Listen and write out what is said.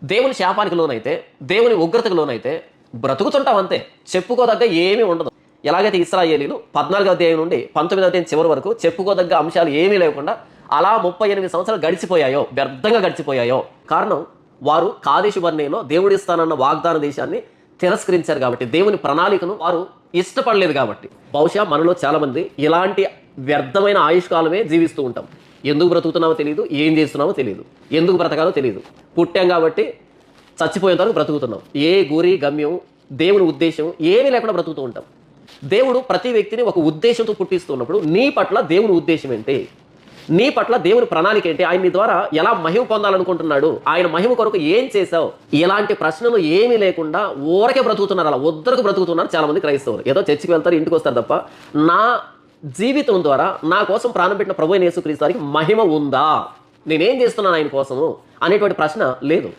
దేవుని శాపానికి లోనైతే, దేవుని ఉగ్రతకు లోనైతే బ్రతుకుతుంటాం అంతే. చెప్పుకోదగ్గ ఏమీ ఉండదు. ఎలాగైతే ఇశ్రాయేలీలు 14వ అధ్యాయం నుండి 19వ అధ్యాయం చివరి వరకు చెప్పుకోదగ్గ అంశాలు ఏమీ లేకుండా అలా 38 సంవత్సరాలు గడిచిపోయాయో, వ్యర్థంగా గడిచిపోయాయో, కారణం వారు కాదేషు బర్నేలో దేవుడిస్తానన్న వాగ్దాన దేశాన్ని తిరస్కరించారు కాబట్టి, దేవుని ప్రణాళికను వారు ఇష్టపడలేదు కాబట్టి. బహుశా మనలో చాలామంది ఇలాంటి వ్యర్థమైన ఆయుష్కాలమే జీవిస్తూ ఉంటాం. ఎందుకు బ్రతుకుతున్నామో తెలియదు, ఏం చేస్తున్నామో తెలియదు, ఎందుకు బ్రతకాలో తెలియదు. పుట్టాం కాబట్టి చచ్చిపోయేంత వరకు బ్రతుకుతున్నాం. ఏ గురి గమ్యం, దేవుని ఉద్దేశం ఏమీ లేకుండా బ్రతుకుతూ ఉంటాం. దేవుడు ప్రతి వ్యక్తిని ఒక ఉద్దేశంతో పుట్టిస్తున్నప్పుడు నీ పట్ల దేవుని ఉద్దేశం ఏంటి, నీ పట్ల దేవుని ప్రణాళిక ఏంటి, ఆయన నీ ద్వారా ఎలా మహిమ పొందాలనుకుంటున్నాడు, ఆయన మహిమ కొరకు ఏం చేశావు, ఇలాంటి ప్రశ్నలు ఏమీ లేకుండా ఊరకే బ్రతుకుతున్నారు. అలా ఉద్దరకు బ్రతుకుతున్నారు చాలామంది క్రైస్తవులు. ఏదో చర్చికి వెళ్తారు, ఇంటికి వస్తారు తప్ప నా జీవితం ద్వారా నా కోసం ప్రాణం పెట్టిన ప్రభువైన యేసుక్రీస్తు వారికి మహిమ ఉందా, నేనేం చేస్తున్నాను ఆయన కోసము అనేటువంటి ప్రశ్న లేదు.